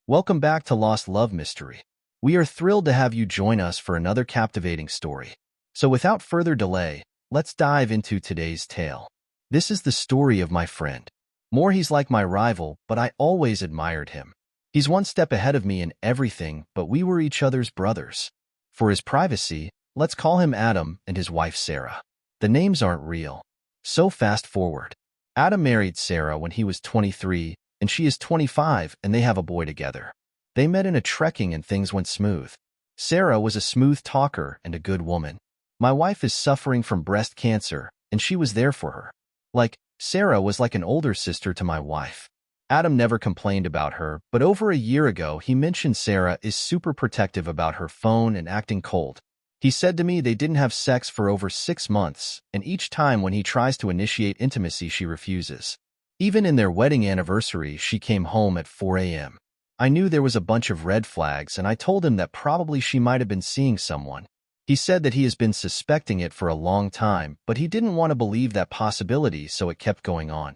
Welcome back to Lost Love Mystery. We are thrilled to have you join us for another captivating story. So without further delay, let's dive into today's tale. This is the story of my friend. He's like my rival, but I always admired him. He's one step ahead of me in everything, but we were each other's brothers. For his privacy, let's call him Adam and his wife Sarah. The names aren't real. So fast forward. Adam married Sarah when he was 23, and she is 25, and they have a boy together. They met in a trekking and things went smooth. Sarah was a smooth talker and a good woman. My wife is suffering from breast cancer, and she was there for her. Sarah was like an older sister to my wife. Adam never complained about her, but over a year ago he mentioned Sarah is super protective about her phone and acting cold. He said to me they didn't have sex for over 6 months, and each time when he tries to initiate intimacy she refuses. Even in their wedding anniversary, she came home at 4 a.m. I knew there was a bunch of red flags, and I told him that probably she might have been seeing someone. He said that he has been suspecting it for a long time, but he didn't want to believe that possibility, so it kept going on.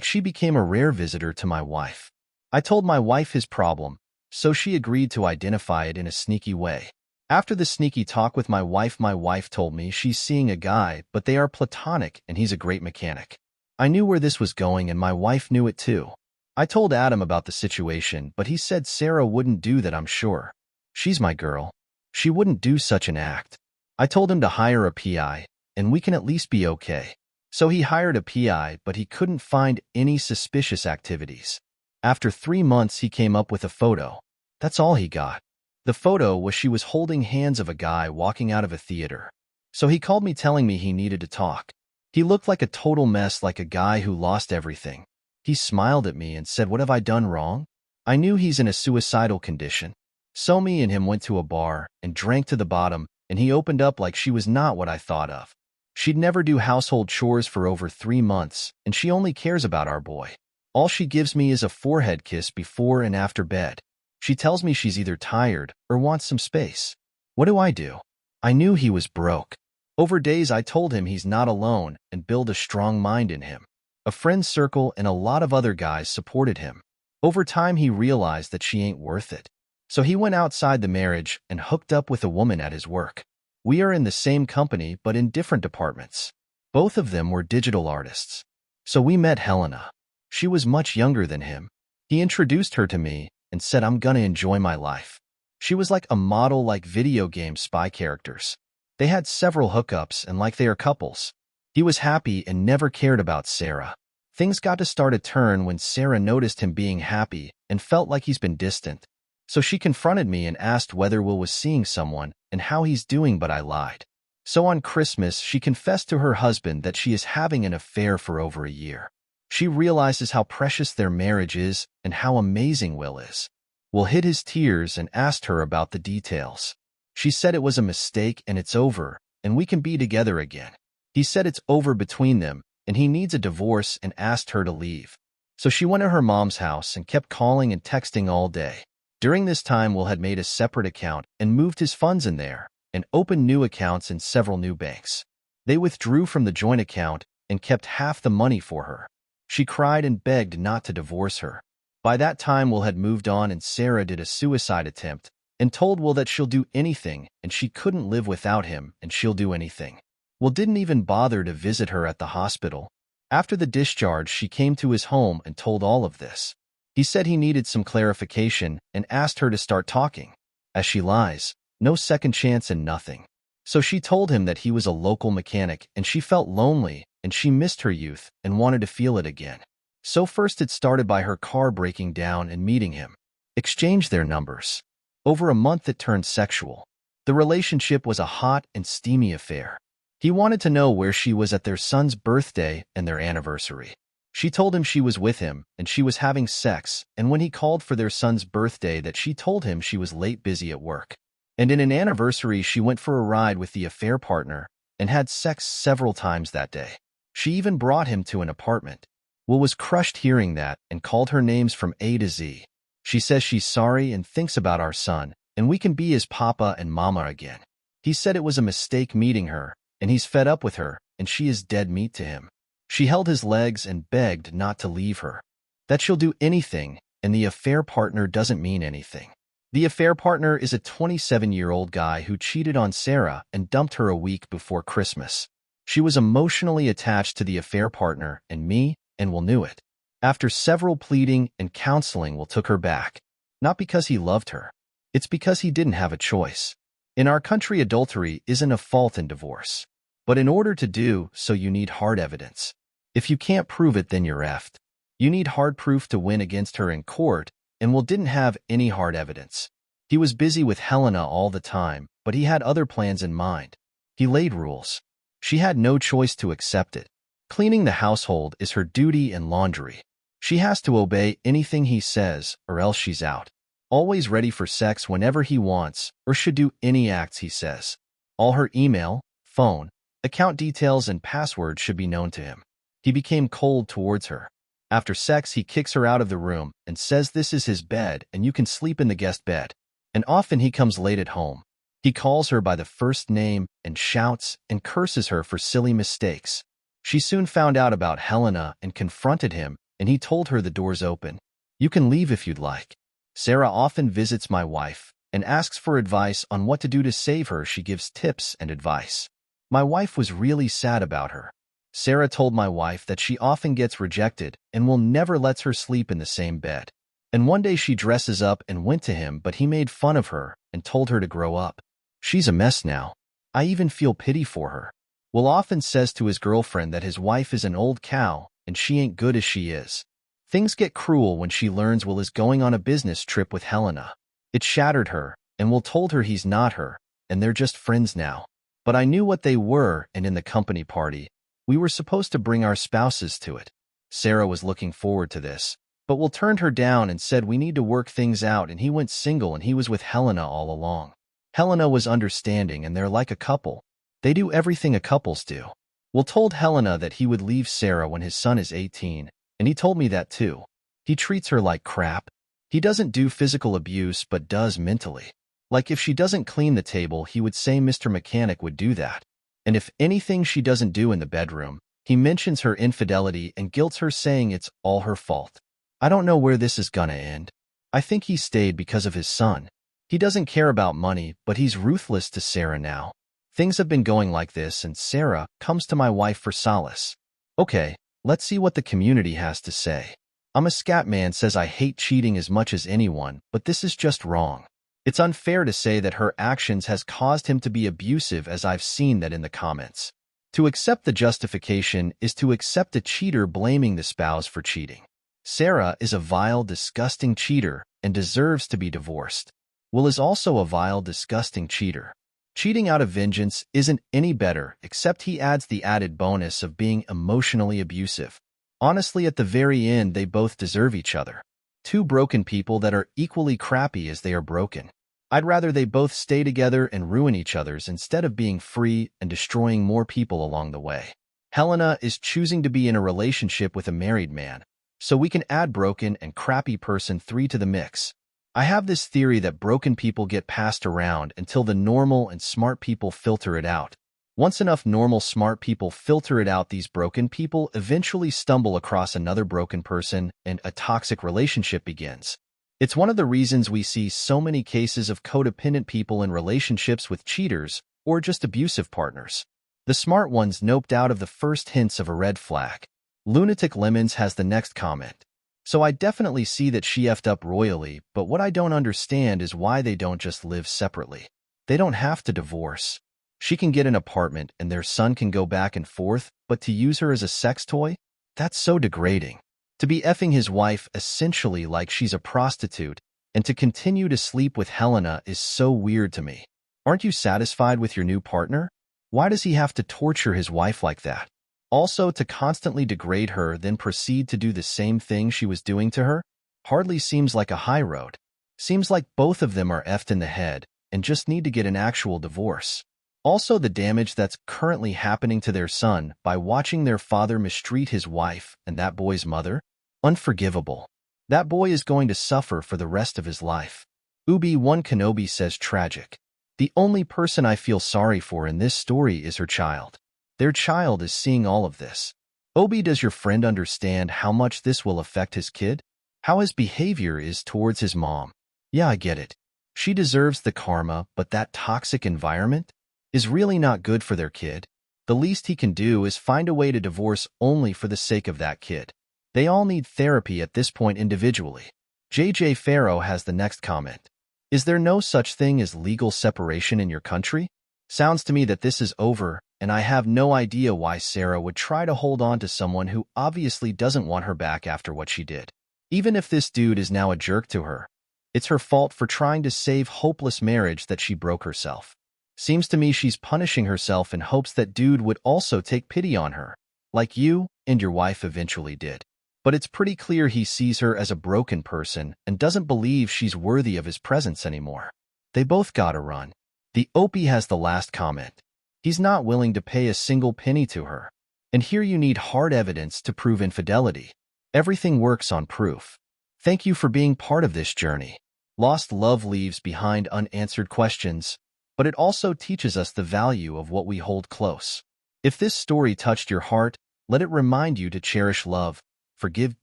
She became a rare visitor to my wife. I told my wife his problem, so she agreed to identify it in a sneaky way. After the sneaky talk with my wife told me she's seeing a guy, but they are platonic and he's a great mechanic. I knew where this was going and my wife knew it too. I told Adam about the situation, but he said Sarah wouldn't do that, I'm sure. She's my girl. She wouldn't do such an act. I told him to hire a PI, and we can at least be okay. So he hired a PI, but he couldn't find any suspicious activities. After 3 months, he came up with a photo. That's all he got. The photo was she was holding hands of a guy walking out of a theater. So he called me telling me he needed to talk. He looked like a total mess, like a guy who lost everything. He smiled at me and said, "What have I done wrong?" I knew he's in a suicidal condition. So me and him went to a bar and drank to the bottom, and he opened up like she was not what I thought of. She'd never do household chores for over 3 months, and she only cares about our boy. All she gives me is a forehead kiss before and after bed. She tells me she's either tired or wants some space. What do? I knew he was broke. Over days I told him he's not alone and build a strong mind in him. A friend circle and a lot of other guys supported him. Over time he realized that she ain't worth it. So he went outside the marriage and hooked up with a woman at his work. We are in the same company but in different departments. Both of them were digital artists. So we met Helena. She was much younger than him. He introduced her to me and said I'm gonna enjoy my life. She was like a model, like video game spy characters. They had several hookups and like they are couples. He was happy and never cared about Sarah. Things got to start a turn when Sarah noticed him being happy and felt like he's been distant. So she confronted me and asked whether Will was seeing someone and how he's doing, but I lied. So on Christmas, she confessed to her husband that she is having an affair for over a year. She realizes how precious their marriage is and how amazing Will is. Will hid his tears and asked her about the details. She said it was a mistake and it's over, and we can be together again. He said it's over between them, and he needs a divorce and asked her to leave. So she went to her mom's house and kept calling and texting all day. During this time, Will had made a separate account and moved his funds in there and opened new accounts in several new banks. They withdrew from the joint account and kept half the money for her. She cried and begged not to divorce her. By that time, Will had moved on and Sarah did a suicide attempt and told Will that she'll do anything and she couldn't live without him and she'll do anything. Will didn't even bother to visit her at the hospital. After the discharge, she came to his home and told all of this. He said he needed some clarification and asked her to start talking. As she lies, no second chance and nothing. So she told him that he was a local mechanic and she felt lonely and she missed her youth and wanted to feel it again. So first it started by her car breaking down and meeting him. Exchanged their numbers. Over a month it turned sexual. The relationship was a hot and steamy affair. He wanted to know where she was at their son's birthday and their anniversary. She told him she was with him and she was having sex, and when he called for their son's birthday that she told him she was late busy at work. And in an anniversary she went for a ride with the affair partner and had sex several times that day. She even brought him to an apartment. Will was crushed hearing that and called her names from A to Z. She says she's sorry and thinks about our son, and we can be his papa and mama again. He said it was a mistake meeting her, and he's fed up with her, and she is dead meat to him. She held his legs and begged not to leave her, that she'll do anything, and the affair partner doesn't mean anything. The affair partner is a 27-year-old guy who cheated on Sarah and dumped her a week before Christmas. She was emotionally attached to the affair partner and me, and Will knew it. After several pleading and counseling, Will took her back. Not because he loved her. It's because he didn't have a choice. In our country, adultery isn't a fault in divorce. But in order to do so, you need hard evidence. If you can't prove it, then you're effed. You need hard proof to win against her in court, and Will didn't have any hard evidence. He was busy with Helena all the time, but he had other plans in mind. He laid rules. She had no choice to accept it. Cleaning the household is her duty, and laundry. She has to obey anything he says, or else she's out. Always ready for sex whenever he wants, or should do any acts he says. All her email, phone, account details, and passwords should be known to him. He became cold towards her. After sex, he kicks her out of the room and says this is his bed and you can sleep in the guest bed. And often he comes late at home. He calls her by the first name and shouts and curses her for silly mistakes. She soon found out about Helena and confronted him, and he told her the door's open. You can leave if you'd like. Sarah often visits my wife and asks for advice on what to do to save her. She gives tips and advice. My wife was really sad about her. Sarah told my wife that she often gets rejected and Will never lets her sleep in the same bed. And one day she dresses up and went to him, but he made fun of her and told her to grow up. She's a mess now. I even feel pity for her. Will often says to his girlfriend that his wife is an old cow and she ain't good as she is. Things get cruel when she learns Will is going on a business trip with Helena. It shattered her, and Will told her he's not her, and they're just friends now. But I knew what they were, and in the company party, we were supposed to bring our spouses to it. Sarah was looking forward to this, but Will turned her down and said we need to work things out, and he went single and he was with Helena all along. Helena was understanding and they're like a couple. They do everything a couples do. Will told Helena that he would leave Sarah when his son is 18, and he told me that too. He treats her like crap. He doesn't do physical abuse but does mentally. Like if she doesn't clean the table, he would say Mr. Mechanic would do that. And if anything she doesn't do in the bedroom, he mentions her infidelity and guilts her, saying it's all her fault. I don't know where this is gonna end. I think he stayed because of his son. He doesn't care about money, but he's ruthless to Sarah now. Things have been going like this, and Sarah comes to my wife for solace. Okay, let's see what the community has to say. I'm a scat man says I hate cheating as much as anyone, but this is just wrong. It's unfair to say that her actions has caused him to be abusive, as I've seen that in the comments. To accept the justification is to accept a cheater blaming the spouse for cheating. Sarah is a vile, disgusting cheater and deserves to be divorced. Will is also a vile, disgusting cheater. Cheating out of vengeance isn't any better, except he adds the added bonus of being emotionally abusive. Honestly, at the very end, they both deserve each other. Two broken people that are equally crappy as they are broken. I'd rather they both stay together and ruin each other's instead of being free and destroying more people along the way. Helena is choosing to be in a relationship with a married man, so we can add broken and crappy person 3 to the mix. I have this theory that broken people get passed around until the normal and smart people filter it out. Once enough normal smart people filter it out, these broken people eventually stumble across another broken person and a toxic relationship begins. It's one of the reasons we see so many cases of codependent people in relationships with cheaters or just abusive partners. The smart ones noped out of the first hints of a red flag. Lunatic Lemons has the next comment. So I definitely see that she effed up royally, but what I don't understand is why they don't just live separately. They don't have to divorce. She can get an apartment and their son can go back and forth, but to use her as a sex toy? That's so degrading. To be effing his wife essentially like she's a prostitute, and to continue to sleep with Helena is so weird to me. Aren't you satisfied with your new partner? Why does he have to torture his wife like that? Also, to constantly degrade her, then proceed to do the same thing she was doing to her? Hardly seems like a high road. Seems like both of them are effed in the head and just need to get an actual divorce. Also, the damage that's currently happening to their son by watching their father mistreat his wife and that boy's mother? Unforgivable. That boy is going to suffer for the rest of his life. Ubi1 Kenobi says tragic. The only person I feel sorry for in this story is her child. Their child is seeing all of this. Obi, does your friend understand how much this will affect his kid? how his behavior is towards his mom. Yeah, I get it. She deserves the karma, but that toxic environment is really not good for their kid. The least he can do is find a way to divorce only for the sake of that kid. They all need therapy at this point individually. JJ Farrow has the next comment. Is there no such thing as legal separation in your country? Sounds to me that this is over, and I have no idea why Sarah would try to hold on to someone who obviously doesn't want her back after what she did. Even if this dude is now a jerk to her, it's her fault for trying to save hopeless marriage that she broke herself. Seems to me she's punishing herself in hopes that dude would also take pity on her, like you and your wife eventually did. But it's pretty clear he sees her as a broken person and doesn't believe she's worthy of his presence anymore. They both gotta run. The Opie has the last comment. He's not willing to pay a single penny to her. And here you need hard evidence to prove infidelity. Everything works on proof. Thank you for being part of this journey. Lost love leaves behind unanswered questions, but it also teaches us the value of what we hold close. If this story touched your heart, let it remind you to cherish love, forgive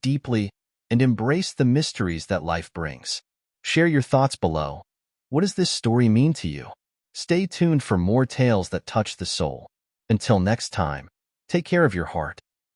deeply, and embrace the mysteries that life brings. Share your thoughts below. What does this story mean to you? Stay tuned for more tales that touch the soul. Until next time, take care of your heart.